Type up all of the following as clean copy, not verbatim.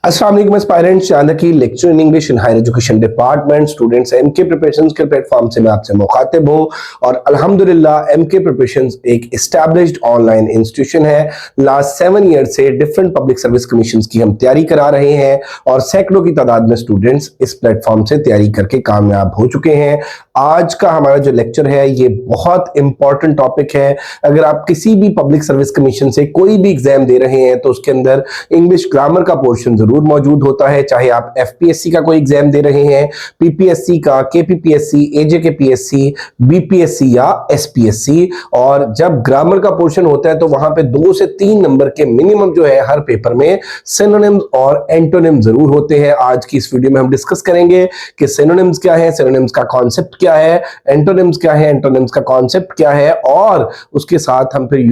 अस्सलाम वालेकुम aspirants, Chanakya lecture in English in higher education department students. MK preparations के platform से मैं आपसे मुखातिब हूं और अल्हम्दुलिल्लाह एमके प्रिपरेशंस एक एस्टैब्लिश्ड ऑनलाइन इंस्टीट्यूशन है। लास्ट 7 ईयर से डिफरेंट पब्लिक सर्विस कमीशंस की हम तैयारी करा रहे हैं और सैकड़ों की तादाद में स्टूडेंट्स इस प्लेटफॉर्म से तैयारी करके कामयाब हो चुके हैं। आज का हमारा जो लेक्चर है ये बहुत इंपॉर्टेंट टॉपिक है। अगर आप किसी भी पब्लिक सर्विस कमीशन से कोई भी एग्जाम दे रहे हैं तो उसके अंदर इंग्लिश ग्रामर का पोर्शन जरूर मौजूद होता है, चाहे आप एफपीएससी का कोई एग्जाम दे रहे हैं, पीपीएससी का, केपीपीएससी, एजेकेपीएससी, बीपीएससी या एसपीएससी। और जब ग्रामर का पोर्शन होता है तो वहां पे 2 से 3 नंबर के मिनिमम जो है हर पेपर में सिनोनिम्स और एंटोनिम्स जरूर होते हैं। आज की इस वीडियो में हम डिस्कस करेंगे कि सिनोनिम्स क्या है, सिनोनिम्स का कॉन्सेप्ट क्या है, एंटोनिम्स क्या है, एंटोनिम्स का कॉन्सेप्ट क्या है, और उसके साथ हम फिर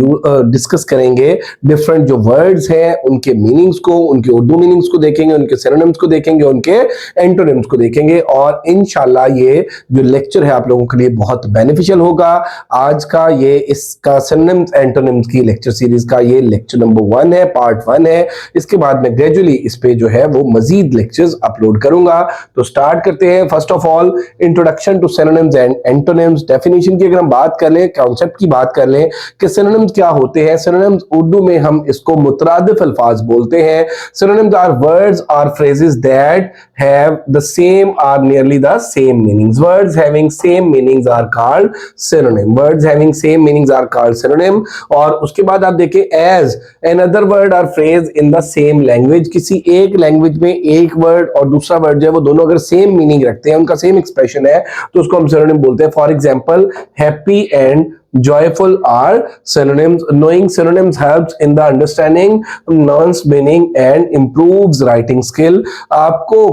डिस्कस करेंगे डिफरेंट जो वर्ड्स हैं उनके मीनिंग्स को, उनके उर्दू मीनिंग्स को देखेंगे, उनके सिनोनिम्स को देखेंगे, उनके एंटोनिम्स को देखेंगे। और इंशाल्लाह ये जो लेक्चर है आप लोगों के लिए बहुत बेनिफिशियल होगा। आज का ये इसका सिनोनिम्स एंटोनिम्स की लेक्चर सीरीज का ये लेक्चर नंबर 1 है, पार्ट 1 है। इसके बाद मैं ग्रेजुअली इस पे जो है वो मजीद लेक्चर्स अपलोड करूंगा। तो स्टार्ट करते हैं। First of all introduction to synonyms and antonyms. Definition की अगर हम बात कर लें, कॉन्सेप्ट की बात कर लें कि सिनोनिम्स क्या होते हैं। सिनोनिम्स उर्दू में हम इसको मुतरादिफ अल्फाज बोलते हैं। Synonyms are words or phrases that have the same or nearly the same meanings. Words having same meanings are called synonym. Words having same meanings are called synonym. और उसके बाद आप देखें as another word or phrase in the same language. किसी एक language में एक word और दूसरा वर्ड जो है वो दोनों अगर सेम मीनिंग रखते हैं, उनका सेम एक्सप्रेशन है, तो उसको हम synonym बोलते हैं। For example happy and joyful are synonyms. Knowing synonyms helps in the understanding nuance meaning and improves writing skill. आपको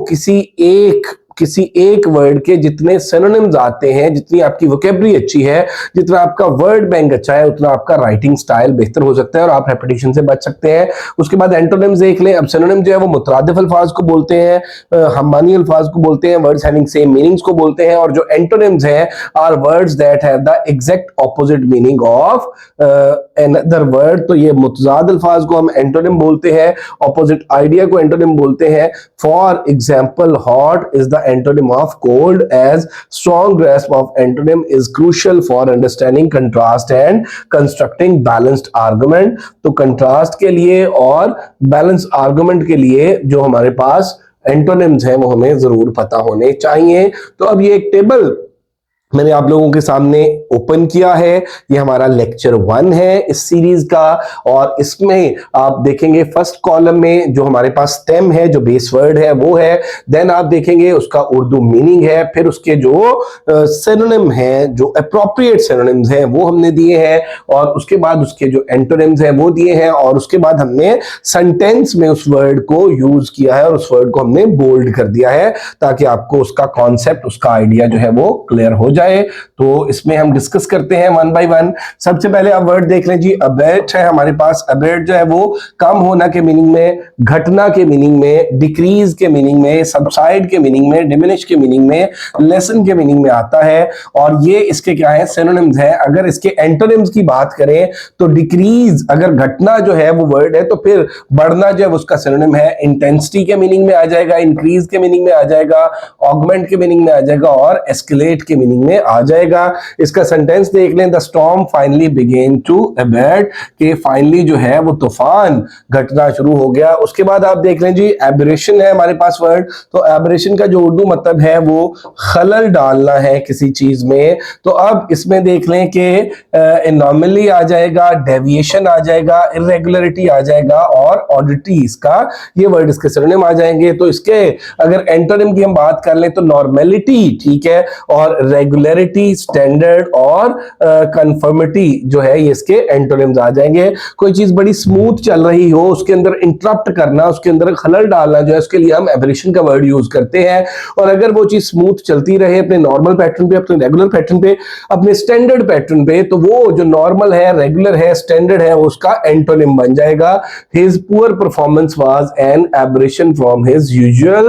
किसी एक वर्ड के जितने सिनोनिम्स आते हैं, जितनी आपकी वोकेबलरी अच्छी है, जितना आपका वर्ड बैंक अच्छा है, उतना आपका राइटिंग स्टाइल बेहतर हो सकता है और आप रेपिटेशन से बच सकते हैं। उसके बाद एंटोनिम्स देख लें। अब सिनोनिम जो है वो मुतरादिफ अल्फाज को बोलते हैं, हममानी अल्फाज को बोलते हैं, वर्ड्स हैविंग सेम मीनिंग्स को बोलते हैं। और जो एंटोनिम्स हैं are words that have the exact opposite meaning of another word. तो ये मुतजाद अल्फाज को हम एंटोनिम बोलते हैं, ऑपोजिट आइडिया को एंटोनिम बोलते हैं। For example hot is the antonym of cold, as strong grasp of antonym is crucial for understanding contrast and constructing balanced argument। तो contrast के लिए और balanced argument के लिए जो हमारे पास एंटोनिम्स हैं वो हमें जरूर पता होने चाहिए। तो अब ये एक टेबल मैंने आप लोगों के सामने ओपन किया है। ये हमारा लेक्चर 1 है इस सीरीज का और इसमें आप देखेंगे फर्स्ट कॉलम में जो हमारे पास स्टेम है, जो बेस वर्ड है वो है। देन आप देखेंगे उसका उर्दू मीनिंग है, फिर उसके जो सिनोनिम हैं, जो अप्रोप्रिएट सिनोनिम्स हैं वो हमने दिए हैं, और उसके बाद उसके जो एंटोनिम्स हैं वो दिए हैं, और उसके बाद हमने सेंटेंस में उस वर्ड को यूज किया है और उस वर्ड को हमने बोल्ड कर दिया है ताकि आपको उसका कॉन्सेप्ट, उसका आइडिया जो है वो क्लियर हो जाए। तो इसमें हम डिस्कस करते हैं 1 बाय 1। सबसे पहले आप वर्ड देख लें जी। अबेट है हमारे पास। अबेट जो है वो कम होना के मीनिंग में, घटना के मीनिंग में, डिक्रीज के मीनिंग में, सबसाइड के मीनिंग में, डिमिनिश के मीनिंग में, लेसन के मीनिंग में आता है। और ये इसके क्या है, सिनोनिम्स है। अगर इसके एंटोनिम्स की बात करें तो डिक्रीज, अगर घटना जो है वो वर्ड है तो फिर बढ़ना जो है उसका सिनोनिम है। इंटेंसिटी के मीनिंग में आ जाएगा, इंक्रीज के मीनिंग में आ जाएगा, ऑगमेंट के मीनिंग में आ जाएगा और एस्केलेट के मीनिंग में आ जाएगा। इसका सेंटेंस देख लें। The storm finally began to abate, कि फाइनली जो है वो तूफान घटना शुरू हो गया। उसके बाद आप देख लें जी, एबरेशन है हमारे पास वर्ड। तो एबरेशन का जो उर्दू मतलब है वो खलल डालना है किसी चीज में। तो अब इसमें देख लें कि एनॉमली आ जाएगा, डेविएशन आ जाएगा, इरेगुलरिटी आ जाएगा और ऑडिटी, इसका ये वर्ड इसके सिनोनिम आ जाएंगे। तो इसके अगर एंटोनिम की हम बात कर लें तो नॉर्मेलिटी, ठीक है, और रेगुलरिटी, स्टैंडर्ड और कंफर्मिटी जो है ये इसके एंटोनिम्स आ जाएंगे। कोई चीज बड़ी स्मूथ चल रही हो, उसके अंदर इंटरप्ट करना, उसके अंदर खलल डालना जो है उसके लिए हम एबरेशन का वर्ड यूज करते हैं। और अगर वो चीज स्मूथ चलती रहे अपने नॉर्मल पैटर्न पे, अपने रेगुलर पैटर्न पे, अपने स्टैंडर्ड पैटर्न पे, तो वो जो नॉर्मल है, रेगुलर है, स्टैंडर्ड है, उसका एंटोनिम बन जाएगा। His poor performance was an aberration from his usual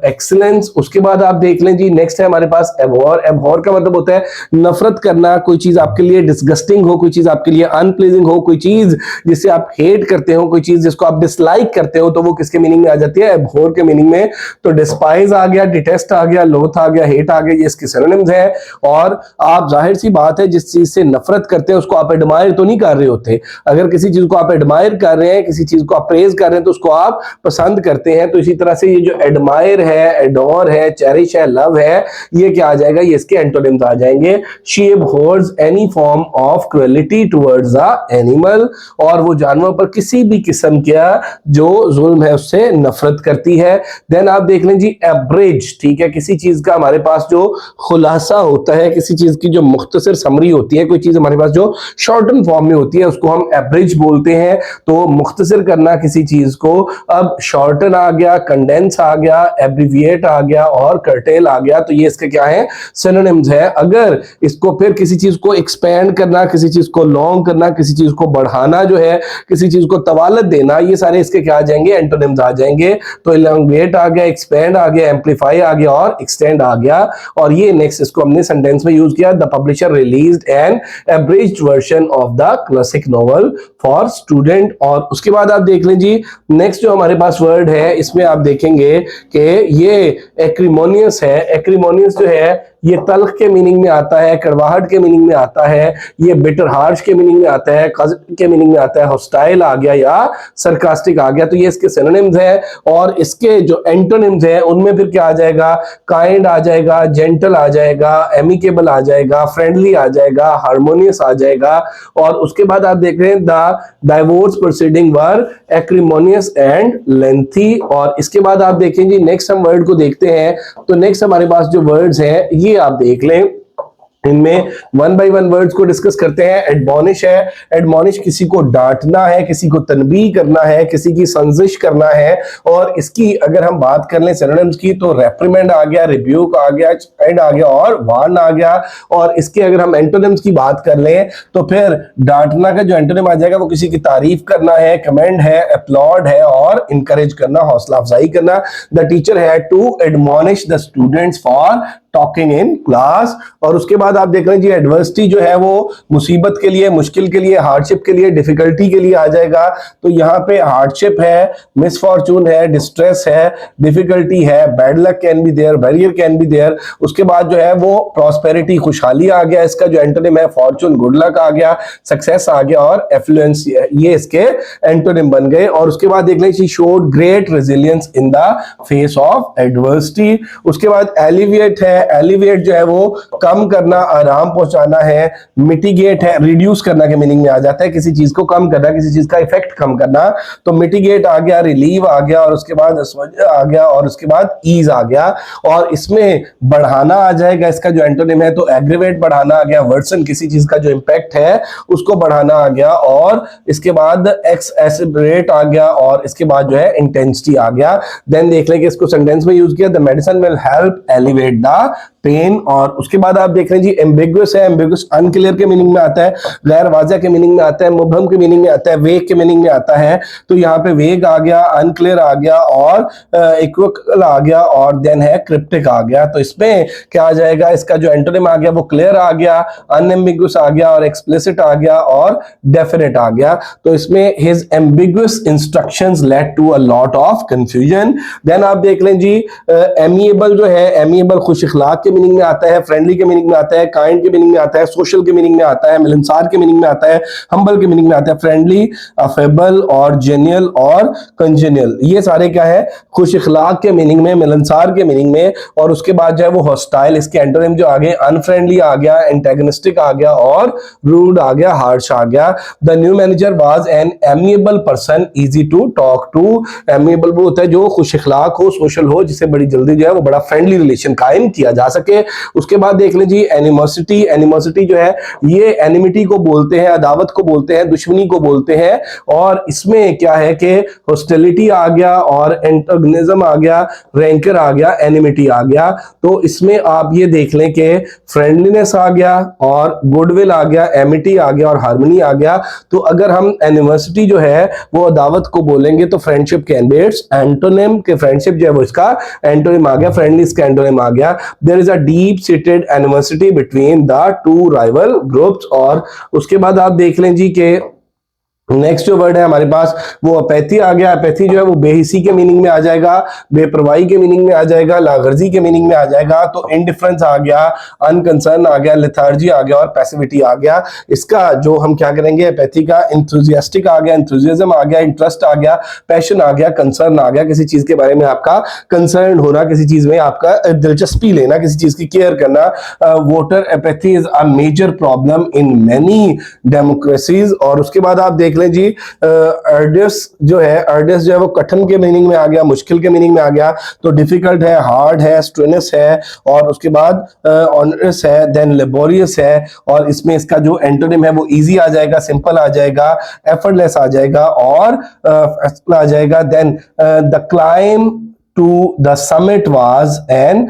excellence. उसके बाद आप देख लें जी, नेक्स्ट है हमारे पास एबोर। एबहॉर का मतलब होता है नफरत करना, कोई चीज आपके लिए डिस्गस्टिंग हो, कोई चीज आपके लिए अनप्लीजिंग हो, कोई चीज जिसे आप हेट करते हो, कोई चीज जिसको आप डिसलाइक करते हो, तो वो किसके मीनिंग में आ जाती है? एबहॉर के मीनिंग में। तो डिस्पाइज आ गया, डिटेस्ट आ गया, लोथ आ गया, हेट आ गया, ये इसके सिनोनिम्स हैं। और आप जाहिर सी बात है जिस चीज से नफरत करते हैं उसको आप एडमायर तो नहीं कर रहे होते। अगर किसी चीज को आप एडमायर कर रहे हैं, किसी चीज को आप प्रेज कर रहे हैं, तो उसको आप पसंद करते हैं। तो इसी तरह से ये जो एडमायर है, एडोर है, चेरिश है, लव है, ये क्या आ जाएगा? ये इसके एंटोनिम्स आ जाएंगे। She abhors any form of cruelty towards a animal, और वो जानवर पर किसी भी किस्म का जो जुल्म है उससे नफरत करती है। देन आप देख लें जी एब्रिज, ठीक है, किसी चीज का हमारे पास जो खुलासा होता है, किसी चीज की जो मुख्तसर समरी होती है, कोई चीज हमारे पास जो शॉर्टन फॉर्म में होती है उसको हम एब्रिज बोलते हैं। तो मुख्तसर करना किसी चीज को, अब शॉर्टन आ गया, कंडेंस आ गया, एब्रिविएट आ गया और कर्टेल आ गया, तो ये इसके क्या है? सिनोनिम्स है। अगर इसको फिर किसी चीज को एक्सपेंड करना, किसी चीज को लॉन्ग करना, किसी चीज को बढ़ाना जो है, किसी चीज को तवालत देना, ये सारे इसके क्या आ जाएंगे? एंटोनिम्स आ जाएंगे। तो इलॉन्गेट आ गया, एक्सपेंड आ गया, एम्पलीफाई आ गया और एक्सटेंड आ गया। और ये नेक्स्ट इसको हमने सेंटेंस में यूज किया, the publisher released an abridged version of the classic novel for student. और उसके बाद आप देख लें जी नेक्स्ट जो हमारे पास वर्ड है, इसमें आप देखेंगे कि ये एक्रिमोनियस है। एक्रिमोनियस जो है ये तल्ख के मीनिंग में आता है, कड़वाहट के मीनिंग में आता है, ये बिटर हार्श के मीनिंग में आता है, कज़िब के मीनिंग में आता है, हॉस्टाइल आ गया या सरकास्टिक आ गया। तो ये इसके सिनोनिम्स हैं। और इसके जो एंटोनिम्स हैं उनमें फिर क्या आ जाएगा? काइंड आ जाएगा, जेंटल आ जाएगा, एमिकेबल आ जाएगा, फ्रेंडली आ जाएगा, हार्मोनियस आ जाएगा। और उसके बाद आप देख रहे हैं the divorce proceeding were एक्रिमोनियस and lengthy. और इसके बाद आप देखें जी नेक्स्ट हम वर्ड को देखते हैं। तो नेक्स्ट हमारे पास जो वर्ड्स हैं ये आप देख लें, इनमें वन बाय वन वर्ड्स को डिस्कस करते हैं। एडमोनिश है, एडमोनिश किसी को डांटना है, किसी को तनबीह करना है, किसी की संजिश करना है। और इसकी अगर हम बात कर लें सिनोनिम्स की, तो रेप्रिमेंड आ गया, रिब्यूक आ गया, चाइड आ गया और वार्न आ गया। और इसके अगर हम एंटोनिम्स की बात कर लें तो फिर डांटना का जो एंटोनिम आ जाएगा वो किसी की तारीफ करना है, कमेंड है, अपलॉड है और इंकरेज करना, हौसला अफजाई करना। The teacher had to admonish the students for talking in class. और उसके बाद आप देख रहे हैं जी एडवर्सिटी जो है वो मुसीबत के लिए, मुश्किल के लिए, हार्डशिप के लिए, डिफिकल्टी के लिए आ जाएगा। तो यहाँ पे हार्डशिप है, मिसफॉर्चून है, डिस्ट्रेस है, डिफिकल्टी है, bad luck can be there, barrier can be there. उसके बाद जो है वो प्रॉस्पेरिटी, खुशहाली आ गया, इसका जो एंटोनिम है फॉर्चून, गुड लक आ गया, सक्सेस आ गया और एफ्लुएंस, ये इसके एंटोनिम बन गए। और उसके बाद देख लें she showed great resilience in the face of adversity. उसके बाद एलिविएट है, एलिविएट जो है वो कम करना, आराम पहुंचाना है। मिटिगेट है, रिड्यूस करना के मीनिंग में आ जाता है, किसी चीज को कम करना, किसी चीज का इफेक्ट कम करना। तो मिटिगेट आ गया, रिलीव आ गया और उसके बाद आ गया और उसके बाद ईज आ गया। और इसमें बढ़ाना आ जाएगा, इसका जो एंटोनिम है। तो एग्रीवेट बढ़ाना आ गया, वर्सन किसी चीज का जो इंपैक्ट है उसको बढ़ाना आ गया। और इसके बाद एक्सएसरेट आ गया और इसके बाद जो है इंटेंसिटी आ गया। देन देख लें कि इसको सेंटेंस में यूज किया, the medicine will help elevate the pain. और उसके बाद आप देख रहे हैं जी एम्बिगुअस है, एम्बिगुअस अनक्लियर के मीनिंग में आता है, गैर वाज़ह के मीनिंग में आता है, मुबहम के मीनिंग में आता है, वेग के मीनिंग में आता है। तो यहाँ पे वेग आ गया, अनक्लियर आ गया और इक्विवोकल आ गया और देन है क्रिप्टिक आ गया। तो इसमें क्या आ जाएगा? इसका जो एंटोनिम आ गया वो क्लियर आ गया, अनएम्बिगुअस आ गया और एक्सप्लिसिट आ गया और डेफिनेट आ गया। तो इसमें his ambiguous instructions led to a lot of confusion. Then आप देख लें जी एमिएबल जो है, एमिएबल खुश इखलाक के मीनिंग में आता है, फ्रेंडली के मीनिंग में आता है, काइंड के मीनिंग में आता है, सोशल के मीनिंग में आता है, मिलनसार के मीनिंग में आता है, हम्बल के मीनिंग में आता है, फ्रेंडली, अफेबल और जेन्युइन और कंजेनियल। ये सारे क्या है? खुश इखलाक के मीनिंग में, मिलनसार के मीनिंग में। और उसके बाद जो है वो हॉस्टाइल, इसके एंटोनिम जो आगे अनफ्रेंडली आ गया, एंटेगनिस्टिक आ गया और रूड आ गया, हार्श आ गया। The new manager was an amiable person, easy to talk to. Amiable वो होता है जो खुश इखलाक हो, सोशल हो, जिससे बड़ी जल्दी जो है वो बड़ा फ्रेंडली रिलेशन कायम किया जा सके। उसके बाद देख लीजिए एनिमोसिटी। एनिमोसिटी जो है ये एनिमिटी को बोलते हैं, अदावत को बोलते हैं, दुश्मनी को बोलते हैं। और इसमें क्या है कि हॉस्टिलिटी आ गया और एंटागोनिज्म आ गया, रैंकर आ गया, एनिमिटी आ गया। तो इसमें आप ये देख लें कि फ्रेंडलीनेस आ गया और गुडविल आ गया, एमिटी आ गया और हार्मनी आ गया। तो अगर हम एनिमोसिटी जो है वो अदावत को बोलेंगे तो friendship can be it's antonym, के फ्रेंडशिप जो है वो इसका एंटोनिम आ गया, फ्रेंडली इसका एंटोनिम आ गया। There is is a deep seated animosity between the two rival groups. और उसके बाद आप देख लें जी के नेक्स्ट जो वर्ड है हमारे पास वो अपैथी आ गया। अपैथी जो है वो बेहिसी के मीनिंग में आ जाएगा, बेपरवाही के मीनिंग में आ जाएगा, लागर्जी के मीनिंग में आ जाएगा। तो इनडिफरेंस आ गया, अनकंसर्न आ गया, लेथार्जी आ गया और पैसिविटी आ गया। इसका जो हम क्या करेंगे, अपैथी का इंथुजियास्टिक आ गया, इंथुजियाज्म आ गया, इंटरेस्ट आ गया, पैशन आ गया, कंसर्न आ गया, किसी चीज के बारे में आपका कंसर्न होना, किसी चीज में आपका दिलचस्पी लेना, किसी चीज की केयर करना। Voter apathy is a major problem in many democracies. और उसके बाद आप देख लें जी अर्डियस जो है वो कठिन के मीनिंग में आ गया, मुश्किल के मीनिंग में आ गया। तो डिफिकल्ट है, हार्ड है, स्ट्रेनस है, और उसके बाद ऑनरस है, देन लेबोरियस है। और इसमें इसका जो एंटोनिम है वो इजी आ जाएगा, सिंपल आ जाएगा, एफर्टलेस आ जाएगा और आ जाएगा। Then the climb to the summit was an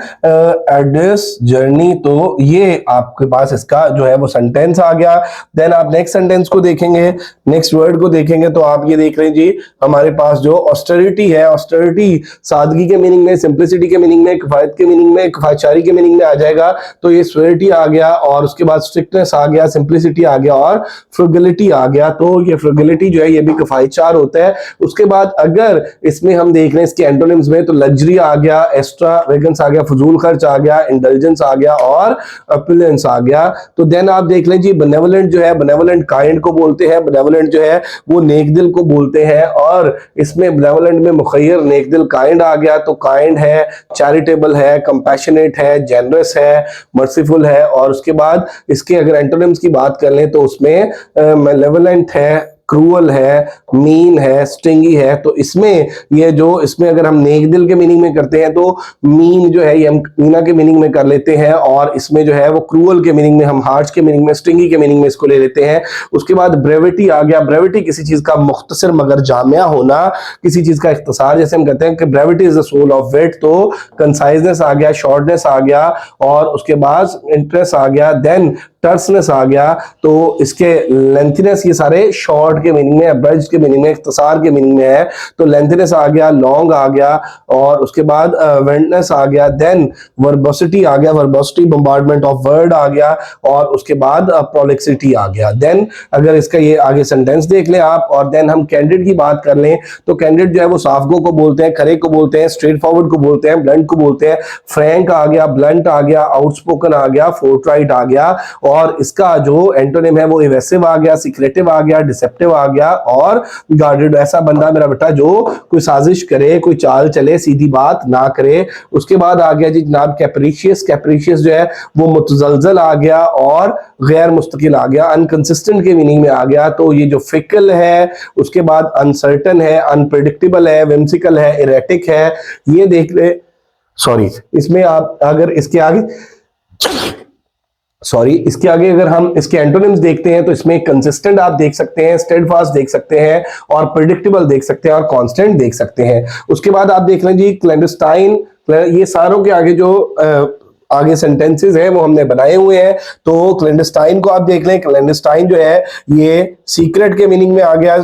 arduous journey। तो ये आपके पास इसका जो है वो सेंटेंस आ गया। देन आप नेक्स्ट सेंटेंस को देखेंगे, नेक्स्ट वर्ड को देखेंगे तो आप ये देख रहे हैं जी हमारे पास जो ऑस्टेरिटी है, ऑस्टेरिटी सादगी के मीनिंग में, सिंप्लिसिटी के मीनिंग में, किफायत के मीनिंग में, किफायतशारी के मीनिंग में आ जाएगा। तो ये स्वेरिटी आ गया और उसके बाद स्ट्रिक्टनेस आ गया, सिंप्लिसिटी आ गया और फ्रुगलिटी आ गया। तो ये फ्रुगलिटी जो है ये भी किफायतशार होता है। उसके बाद अगर इसमें हम देख रहे हैं इसके एंटोनिम्स में, तो लग्जरी आ गया, एक्स्ट्रा वेगन्स आ गया, फजूल खर्च आ गया, इंटेलिजेंस आ गया और अपुलेंस आ गया। तो देन आप देख लें जी बेनेवोलेंट जो है, बेनेवोलेंट काइंड को बोलते हैं, बेनेवोलेंट जो है वो नेक दिल को बोलते हैं। और इसमें बेनेवोलेंट में मुखय्यर नेक दिल काइंड आ गया। तो काइंड है, चैरिटेबल है, कंपैशनेट है, जेनरस है, मर्सीफुल है। और उसके बाद इसके अगर एंटोनिम्स की बात कर लें तो उसमें मेलेवोलेंट है, क्रूअल है, मीन है, स्टिंगी है। तो इसमें ये जो इसमें अगर हम नेक दिल के मीनिंग में करते हैं तो मीन जो है ये हम मीना के मीनिंग में कर लेते हैं। और इसमें जो है वो क्रूअल के मीनिंग में, हम हार्श के मीनिंग में, स्टिंगी के मीनिंग में इसको ले लेते हैं। उसके बाद ब्रेविटी आ गया। ब्रेविटी किसी चीज का मुख्तसर मगर जामिया होना, किसी चीज का इख्तिसार। जैसे हम कहते हैं कि brevity is the soul of wit. तो कंसाइजनेस आ गया, शॉर्टनेस आ गया और उसके बाद इंटरेस्ट आ गया। देन टर्सनेस आ गया। तो इसके लेंथीनेस, ये सारे शॉर्ट के मीनिंग में, अब्रिज्ड के मीनिंग में, इख्तिसार के मीनिंग में है। तो लेंथीनेस आ गया, लॉन्ग आ गया और उसके बाद वेंटनेस आ गया। देन वर्बोसिटी आ गया, वर्बोसिटी बम्बार्डमेंट ऑफ वर्ड आ गया और उसके बाद प्रोलिक्सिटी आ गया। देन अगर इसका ये आगे सेंटेंस देख लें आप और देन हम कैंडिड की बात कर लें तो कैंडिड जो है वो साफगो को बोलते हैं, खरे को बोलते हैं, स्ट्रेट फॉरवर्ड को बोलते हैं, ब्लंट को बोलते हैं। फ्रैंक आ गया, ब्लंट आ गया, आउटस्पोकन आ गया, फोर्टराइट आ गया। और इसका जो एंटोनिम है वो इवेसिव आ गया, सीक्रेटिव आ गया, डिसेप्टिव आ गया और गार्डेड। ऐसा बंदा मेरा बेटा जो कोई साजिश करे, कोई चाल चले, सीधी बात ना करे। उसके बाद आ गया जी जनाब कैप्रिशियस। कैप्रिशियस जो है वो मुतजलजल आ गया और गैर मुस्तकिल आ गया, अनकंसिस्टेंट के मीनिंग में आ गया। तो ये जो फिकल है, उसके बाद अनसर्टन है, अनप्रेडिक्टेबल है, विम्सिकल है, इरेटिक है। ये देख ले, सॉरी इसमें आप अगर इसके आगे इसके आगे अगर हम इसके एंटोनिम्स देखते हैं तो इसमें कंसिस्टेंट आप देख सकते हैं, स्टेडफास्ट देख सकते हैं और प्रेडिक्टेबल देख सकते हैं और कांस्टेंट देख सकते हैं। उसके बाद आप देख लें जी क्लैंडस्टाइन। ये सारों के आगे जो आगे सेंटेंसेस हैं वो हमने बनाए हुए हैं। तो क्लैंडस्टाइन को आप देख लें। क्लैंडस्टाइन जो है ये सीक्रेट के मीनिंग में आ गया,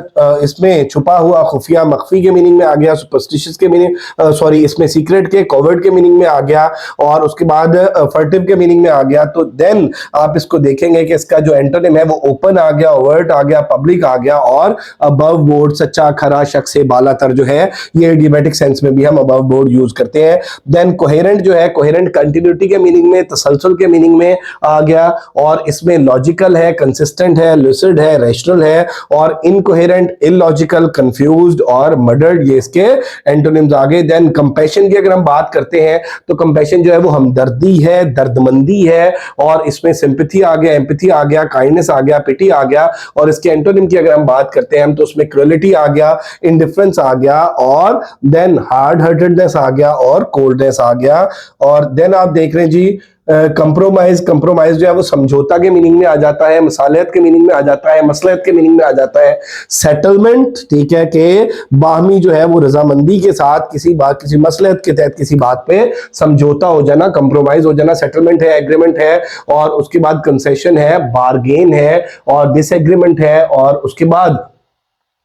इसमें छुपा हुआ, खुफिया, मख्फी के मीनिंग में आ गया, सुपरस्टिशियस के मीनिंग इसमें सीक्रेट के, कोवर्ट के मीनिंग में आ गया और उसके बाद फर्टिव के मीनिंग में आ गया। तो देन आप इसको देखेंगे कि इसका जो एंटोनिम है वो ओपन आ गया, ओवर्ट आ गया, पब्लिक आ गया और अबव बोर्ड, सच्चा, खरा, शख्स से बालातर जो है ये इडियोमैटिक सेंस में भी हम अबव बोर्ड यूज करते हैं। देन कोहेरेंट जो है, कोहेरेंट कंटिन्यूटी के मीनिंग में, तसलसल के मीनिंग में आ गया और इसमें लॉजिकल है, कंसिस्टेंट है, लूसिड है, रैशनल है। और इनकोहेरेंट, इलॉजिकल, कंफ्यूज्ड और मर्डर्ड, ये इसके एंटोनिम्स आ गए। देन कंपैशन की अगर हम बात करते हैं तो कंपैशन जो है वो हमदर्दी है, दर्दमंदी है और इसमें सिंपैथी आ गया, एम्पैथी आ गया, काइंडनेस आ गया, पिटी आ गया। और इसके एंटोनिम की अगर हम बात करते हैं तो उसमें क्रुएलिटी आ गया, इंडिफरेंस आ गया और देन हार्ड हार्टेडनेस आ गया और कोल्डनेस आ गया। और देन आप देख रहे हैं जी कंप्रोमाइज। कंप्रोमाइज जो है वो समझौता के मीनिंग में आ जाता है, मसालियत के मीनिंग में आ जाता है, मसलहत के मीनिंग में आ जाता है। सेटलमेंट, ठीक है, कि बाहमी जो है वो रजामंदी के साथ किसी बात, किसी मसलहत के तहत किसी बात पे समझौता हो जाना, कंप्रोमाइज हो जाना। सेटलमेंट है, एग्रीमेंट है और उसके बाद कंसेशन है, बारगेन है और डिसएग्रीमेंट है और उसके बाद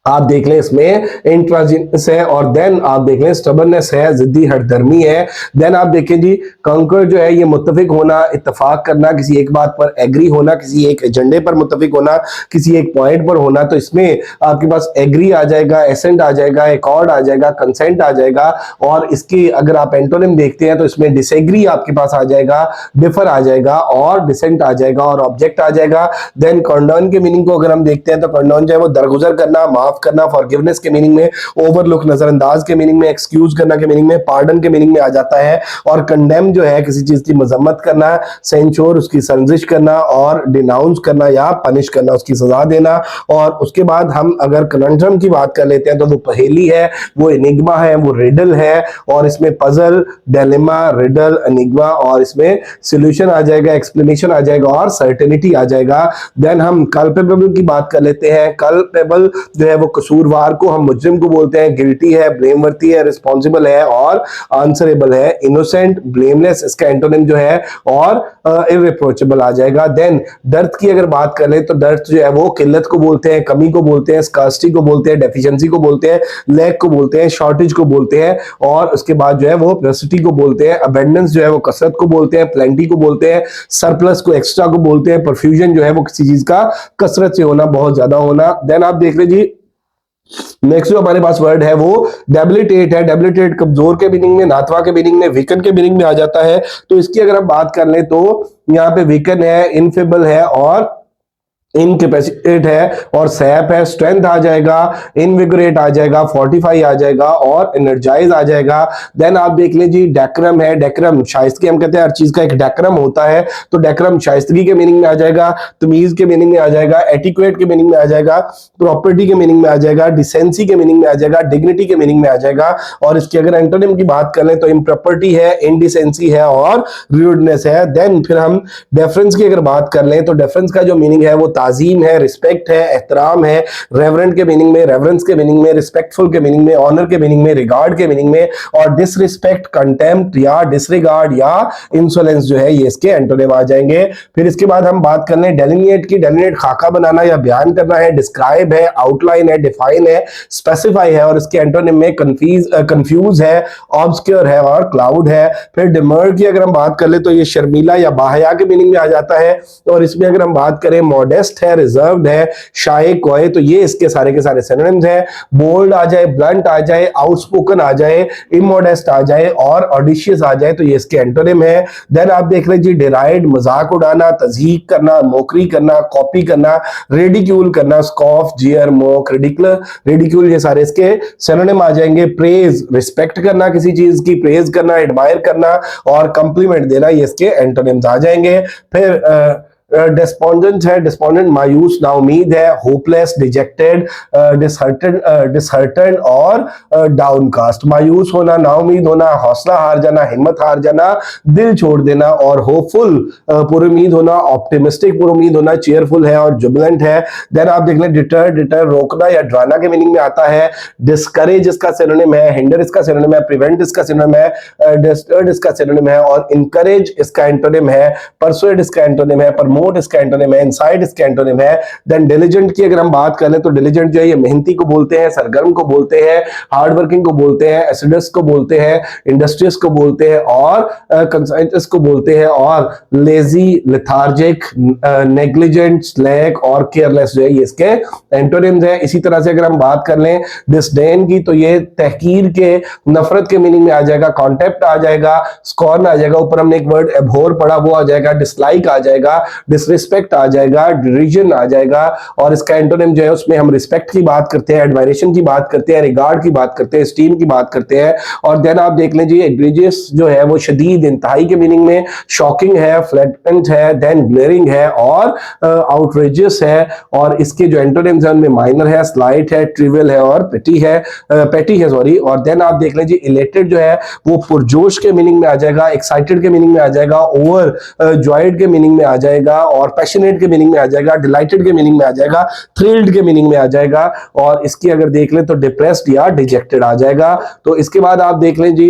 आप देख लें इसमें इंट्राजिनस है, और देन आप देख लें स्टबरनेस है, जिद्दी हठधर्मी है। देन आप देखें जी कंकर जो है ये मुत्तफिक होना, इत्तेफाक करना, किसी एक बात पर एग्री होना, किसी एक एजेंडे पर मुत्तफिक होना, किसी एक पॉइंट पर होना। तो इसमें आपके पास एग्री आ जाएगा, एसेंट आ जाएगा, एकॉर्ड आ जाएगा, कंसेंट आ जाएगा। और इसकी अगर आप एंटोनिम देखते हैं तो इसमें डिसएग्री आपके पास आ जाएगा, डिफर आ जाएगा, और डिसेंट आ जाएगा, और ऑब्जेक्ट आ जाएगा। देन कंडोन के मीनिंग को अगर हम देखते हैं तो कंडोन जो है वो दरगुजर करना, माफ करना, फॉरगिवनेस के मीनिंग में, ओवरलुक नजरअंदाज के मीनिंग में, एक्सक्यूज करना के मीनिंग में, पार्डन के मीनिंग में आ जाता है। और कंडेम जो है किसी चीज की मजम्मत करना, सेंचोर उसकी संजिश करना, और डिनाउंस करना या पनिश करना, उसकी सजा देना। और उसके बाद हम अगर कनंड्रम की बात कर लेते हैं तो वो पहेली है, वो एनिग्मा है, वो रिडल है, और इसमें पजल, डिलेमा, रिडल, एनिग्मा, और इसमें सॉल्यूशन आ जाएगा, एक्सप्लेनेशन आ जाएगा, और सर्टेनिटी आ जाएगा। देन हम कल्पेबल की बात कर लेते हैं। कल्पेबल जो है वो कसूरवार को हम मुजरिम को बोलते हैं, गिल्टी है, ब्लेमवर्दी है, रिस्पॉन्सिबल है, और आंसरेबल है। इनोसेंट, ब्लेमलेस इसका एंटोनिम जो है, और इररिप्रोचेबल आ जाएगा। देन दर्द की अगर बात कर ले तो दर्द जो है वो किल्लत को बोलते हैं, कमी को बोलते हैं, स्कार्सिटी को बोलते हैं, डेफिशिएंसी को बोलते हैं, लैक को बोलते हैं, शॉर्टेज को बोलते हैं, और उसके बाद जो है वो प्रेसिटी को बोलते हैं। अबेंडेंस जो है वो कसरत को बोलते हैं, प्लेंटी को बोलते हैं, सरप्लस को एक्स्ट्रा को बोलते हैं, परफ्यूजन जो है वो किसी चीज का कसरत से होना, बहुत ज्यादा होना। देन आप देख लीजिए नेक्स्ट जो हमारे पास वर्ड है वो डेबिलिटेट है। डेबिलिटेट कमजोर के मीनिंग में, नाथवा के मीनिंग में, वीकन के मीनिंग में आ जाता है। तो इसकी अगर हम बात कर लें तो यहाँ पे वीकन है, इनफेबल है, और इनकेपेसिटेट है, और सैप है, स्ट्रेंथ आ जाएगा, इनविगोरेट आ जाएगा, फोर्टिफाई आ जाएगा, और एनर्जाइज आ जाएगा। देन आप देख लीजिए डेक्रम है। डेक्रम शाइस्तगी, हम कहते हैं हर चीज का एक डेक्रम होता है, तो डेक्रम शाइस्तगी के मीनिंग में आ जाएगा, तमीज के मीनिंग में आ जाएगा, एटिक्वेट के मीनिंग में आ जाएगा, प्रॉपर्टी के मीनिंग में आ जाएगा, डिसेंसी के मीनिंग में आ जाएगा, डिग्निटी के मीनिंग में आ जाएगा। और इसकी अगर एंटोनिम की बात कर लें तो इम्प्रॉपर्टी है, इनडिसेंसी है, और रूडनेस है। देन फिर हम डेफरेंस की अगर बात कर लें तो डेफरेंस का जो मीनिंग है वो ताजीम है, रिस्पेक्ट है, एहतराम है। रेवरेंट के मीनिंग में, रेवरेंस के मीनिंग में, रिस्पेक्टफुल के मीनिंग में, ऑनर के मीनिंग में, रिगार्ड के मीनिंग में, और डिसरिस्पेक्ट, कंटेम्प्ट या डिसरिगार्ड या इंसोलेंस जो है ये इसके एंटोनिम आ जाएंगे। फिर इसके बाद हम बात कर लें डेलिनिएट की। डेलिनिएट खाका बनाना या बयान करना है, डिस्क्राइब है, आउटलाइन है, डिफाइन है, स्पेसिफाई है, और इसके एंटोनिम में कंफ्यूज है, ऑब्सक्योर है, और क्लाउड है। फिर डिमर की अगर हम बात कर ले तो ये शर्मीला या बाहया के मीनिंग में आ जाता है, और इसमें अगर हम बात करें मॉडेस्ट है, रिजर्व्ड है, शाय, कोय, तो ये इसके सारे के सारे सिनोनिम्स हैं। बोल्ड आ जाए, ब्लंट आ जाए, आउटस्पोकन आ जाए, इमोडेस्ट आ जाए, और ऑडिशियस आ जाए, तो ये इसके एंटोनिम है। देन आप देख लीजिए डिराइड, मजाक उड़ाना, तज़हीक करना, मोकरी करना, कॉपी करना, रेडिक्यूल करना, स्कॉफ, जियर, मोक, रिडिक्यूल, ये सारे इसके सिनोनिम आ जाएंगे। प्रेज, रिस्पेक्ट करना, किसी चीज की प्रेज करना, एडमायर करना, और कंप्लीमेंट देना, ये इसके एंटोनिम्स आ जाएंगे। फिर डिस्पोंडेंट है, डिस्पोंडेंट मायूस, नाउमीद है, होपलेस, डिजेक्टेड, डिसहर्टेंड, और डाउनकास्ट। मायूस होना, नाउमीद होना, हौसला हार जाना, हिम्मत हार जाना, दिल छोड़ देना, और होपफुल पुरुमीद होना, ऑप्टिमिस्टिक पुरुमीद होना, चेयरफुल है, और जुबिलेंट है। देन आप देख लें डिटर, डिटर रोकना या डराना के मीनिंग में आता है। डिस्करेज इसका सिनोनिम है, हिंडर इसका सिनोनिम है, प्रिवेंट इसका सिनोनिम है, डिस्टर्ड इसका सिनोनिम है, और इनकरेज इसका एंटोनिम है, परसुएड इसका एंटोनिम है, प्रमोट इसका एंटोनिम है, इनसाइड इसका एंटोनिम है। देन डिलिजेंट की अगर हम बात कर लें तो डिलिजेंट जो है ये मेहनती को बोलते हैं, सरगर्म को बोलते हैं, हार्ड वर्किंग को बोलते हैं, एसिडस को बोलते हैं, इंडस्ट्रियस को बोलते हैं, और कंसाइंटिस को बोलते हैं, और लेजी, लेथार्जिक, नेग्लिजेंट, स्लैक, और केयरलेस जो है ये इसके एंटोनिम्स है। इसी तरह से अगर हम बात कर लें डिसडेन की तो ये तहकीर के, नफरत के मीनिंग में आ जाएगा, कॉन्टेप्ट आ जाएगा, स्कॉर्न आ जाएगा, ऊपर हमने एक वर्ड एबहोर पढ़ा वो आ जाएगा, डिसलाइक आ जाएगा, डिसरिस्पेक्ट आ जाएगा, डिरिजन आ जाएगा, और इसका एंटोनिम जो है उसमें हम रिस्पेक्ट की बात करते हैं, एडमायरेशन की बात करते हैं, रिगार्ड की बात करते हैं, स्टीम की बात करते हैं। और देन आप देख लीजिए एग्रीजियस जो है वो शदीद, इंतहाई के मीनिंग में, शॉकिंग है, फ्लैटेंट है, देन ग्लेरिंग है, और आउटरेजियस है। और इसके जो एंटोनिम्स हैं उनमें माइनर है, स्लाइट है, ट्रिवियल है, और पेटी है सॉरी। और देन आप देख लीजिए इलेटेड जो है वो पुरजोश के मीनिंग में आ जाएगा, एक्साइटेड के मीनिंग में आ जाएगा, ओवर जॉयड के मीनिंग में आ जाएगा, और पैशनेट के मीनिंग में आ जाएगा, डिलाइटेड के मीनिंग में आ जाएगा, थ्रिल्ड के मीनिंग में आ जाएगा। और इसकी अगर देख लें तो डिप्रेस्ड या डिजेक्टेड आ जाएगा। तो इसके बाद आप देख लें जी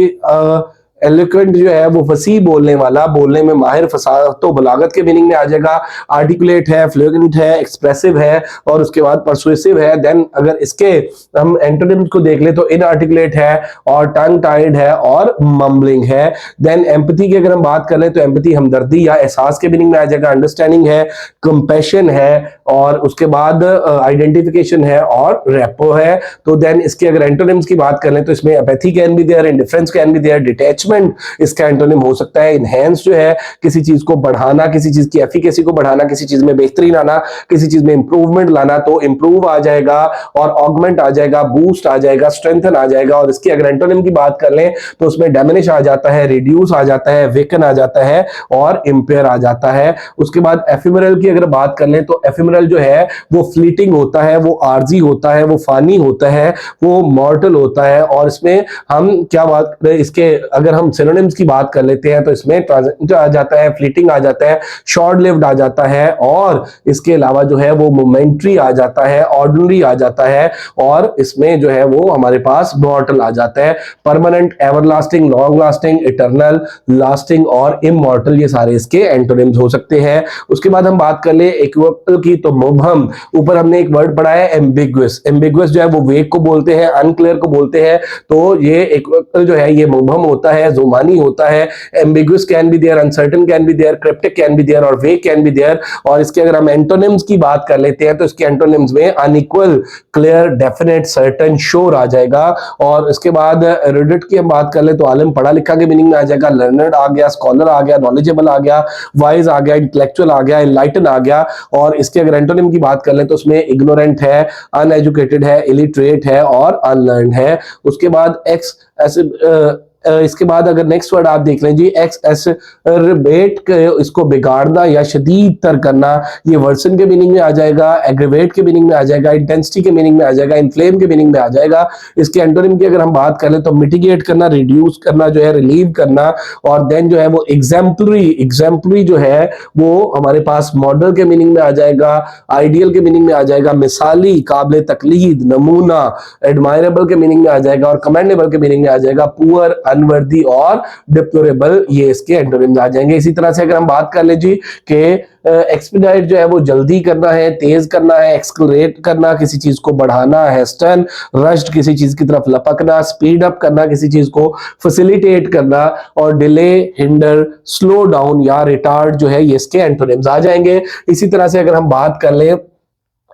एलोक्वेंट जो है वो फसी बोलने वाला, बोलने में माहिर, फसाहत तो बलागत के मीनिंग में आ जाएगा। आर्टिकुलेट है, फ्लुएंट है, एक्सप्रेसिव है और उसके बाद परसुएसिव है। देन अगर इसके हम एंटोनिम्स को देख ले तो इनआर्टिकुलेट है और टंग टाइड है और मम्बलिंग है। देन एम्पैथी की अगर हम बात कर ले तो एम्पैथी हमदर्दी या एहसास के मीनिंग में आ जाएगा। अंडरस्टैंडिंग है, कंपैशन है और उसके बाद आइडेंटिफिकेशन है और रेपो है। तो देन इसके अगर एंटोनिम्स की बात कर ले तो इसमें apathy can be there, indifference can be there, detachment इसका एंटोनिम हो सकता है। इनहेंस जो है किसी चीज को बढ़ाना, किसी चीज की एफिकेसी को बढ़ाना, किसी चीज में बेहतरी लाना, किसी चीज में इंप्रूवमेंट लाना, तो इंप्रूव आ जाएगा और ऑगमेंट आ जाएगा, बूस्ट आ जाएगा, स्ट्रेंथन आ जाएगा। और इसकी अगर एंटोनिम की बात कर लें तो उसमें डैमिनिश आ जाता है, रिड्यूस आ जाता है, वेकन आ जाता है और इंपेयर आ जाता है। उसके बाद एफिमरल की अगर बात कर लें तो एफिमरल जो है वो फ्लीटिंग होता है, वो आर्जी होता है, वो फानी होता है, वो मॉर्टल होता है। और इसमें हम क्या बात करें, इसके अगर हम सिनोनिम्स की बात कर लेते हैं तो इसमें ट्रांजिट आ जाता है, फ्लीटिंग आ जाता है, शॉर्ट लिव्ड आ जाता है और इसके अलावा जो है वो मोमेंट्री आ जाता है, ऑर्डिनरी आ जाता है और इसमें जो है वो हमारे पास मॉर्टल आ जाता है। Permanent, everlasting, long lasting, eternal, lasting और इमॉर्टल, ये सारे इसके एंटोनिम्स हो सकते हैं। उसके बाद हम बात कर ले इक्विवोकल की तो मुबहम, ऊपर हमने एक वर्ड पढ़ा है एम्बिगुअस। एम्बिगुअस जो है वो वेग को बोलते हैं, अनक्लियर को बोलते हैं। तो ये इक्विवोकल जो है ये मुबहम होता है, जुमानी होता है। Ambiguous can be there, uncertain can be there, cryptic can be there और वेग कैन बी देयर। और इसके अगर हम एंटोनिम्स की बात कर लेते हैं तो इसके एंटोनिम्स में unequal, clear, definite, certain, sure आ जाएगा। और इसके बाद एरुडिट की हम बात कर ले तो आलिम, पढ़ा लिखा के मीनिंग में आ जाएगा। लर्नर्ड आ गया, स्कॉलर आ गया, नॉलेजेबल आ गया, वाइज आ गया, इंटेलेक्चुअल आ गया, एनलाइटन आ गया। और इसके अगर एंटोनिम की बात कर ले तो उसमें इग्नोरेंट है, अनएजुकेटेड है, इलिटरेट है और अनलर्नड है। उसके बाद एक्स ऐसे इसके बाद अगर नेक्स्ट वर्ड आप देख लें जी, एक्सएसरबेट, इसको बिगाड़ना या शदीद तर करना, ये वर्सन के मीनिंग में आ जाएगा, एग्रीवेट के मीनिंग में आ जाएगा, इंटेंसिटी के मीनिंग में आ जाएगा, इन्फ्लेम के मीनिंग में आ जाएगा। इसके एंटोनिम की अगर हम बात कर लें तो मिटिगेट करना, रिड्यूस करना जो है, रिलीव करना। और देन जो है वो एग्जाम्पलरी, एग्जाम्पलरी जो है वो हमारे पास मॉडल के मीनिंग में आ जाएगा, आइडियल के मीनिंग में आ जाएगा, मिसाली, काबिल तकलीद, नमूना, एडमायरेबल के मीनिंग में आ जाएगा और कमेंडेबल के मीनिंग में आ जाएगा, पुअर, अनवर्दी और डिप्लोरेबल, ये इसके एंटोनिम्स आ जाएंगे। इसी तरह से अगर हम बात कर ले जी कि एक्सपीडाइट जो है वो जल्दी करना है, तेज करना है, एक्सक्लरेट करना, किसी चीज को बढ़ाना, हेस्टन, रश्ड, किसी चीज की तरफ लपकना, स्पीड अप करना, किसी चीज को फैसिलिटेट करना और डिले, हिंडर, स्लो डाउन या रिटार्ड जो है ये इसके एंटोनिम्स आ जाएंगे। इसी तरह से अगर हम बात कर ले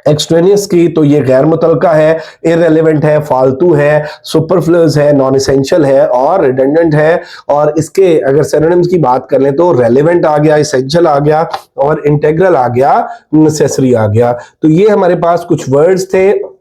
एक्सट्रेनियस की तो ये गैर मुतलका है, इररेलेवेंट है, फालतू है, सुपरफ्लुअस है, नॉन एसेंशियल है और रिडंडेंट है। और इसके अगर सिनोनिम्स की बात कर लें तो रेलेवेंट आ गया, एसेंशियल आ गया और इंटेग्रल आ गया, नेसेसरी आ गया। तो ये हमारे पास कुछ वर्ड्स थे,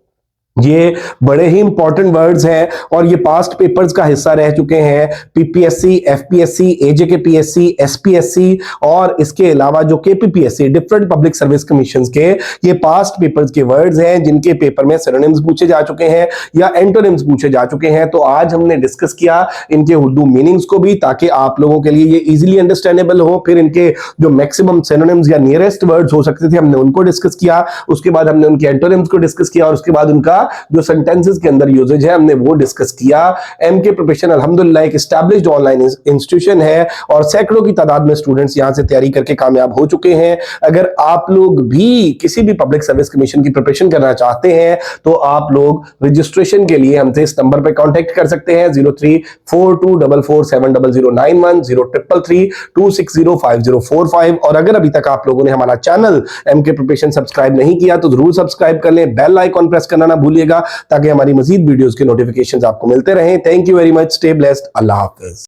ये बड़े ही इंपॉर्टेंट वर्ड्स हैं और ये पास्ट पेपर्स का हिस्सा रह चुके हैं। पीपीएससी, एफपीएससी, एजेकेपीएससी, एसपीएससी और इसके अलावा जो केपीपीएससी, डिफरेंट पब्लिक सर्विस कमीशंस के, ये पास्ट पेपर्स के वर्ड्स हैं जिनके पेपर में सिनोनिम्स पूछे जा चुके हैं या एंटोनिम्स पूछे जा चुके हैं। तो आज हमने डिस्कस किया इनके उर्दू मीनिंग्स को भी, ताकि आप लोगों के लिए ये इजीली अंडरस्टैंडेबल हो। फिर इनके जो मैक्सिमम सिनोनिम्स या नियरेस्ट वर्ड्स हो सकते थे हमने उनको डिस्कस किया, उसके बाद हमने उनके एंटोनिम्स को डिस्कस किया और उसके बाद उनका जो सेंटेंसेस के अंदर यूजेज है हमने वो डिस्कस किया। एमके प्रिपरेशन अल्हम्दुलिल्लाह एक एस्टैब्लिश्ड ऑनलाइन इंस्टीट्यूशन है और सैकड़ों की तादाद में स्टूडेंट्स यहां से तैयारी करके कामयाब हो चुके हैं। अगर आप लोग भी किसी भी पब्लिक सर्विस कमीशन की प्रिपरेशन करना चाहते हैं तो आप लोग रजिस्ट्रेशन के लिए हमसे इस नंबर पर कांटेक्ट कर सकते हैं 0342470091 0332605045। और अगर अभी तक आप लोगों ने हमारा चैनल एमके प्रिपरेशन सब्सक्राइब नहीं किया तो जरूर सब्सक्राइब कर लें, बेल आइकॉन प्रेस करना ना भूलिएगा ताकि हमारी मजीद वीडियोस के नोटिफिकेशंस आपको मिलते रहें। Thank you very much, stay blessed, Allah Hafiz.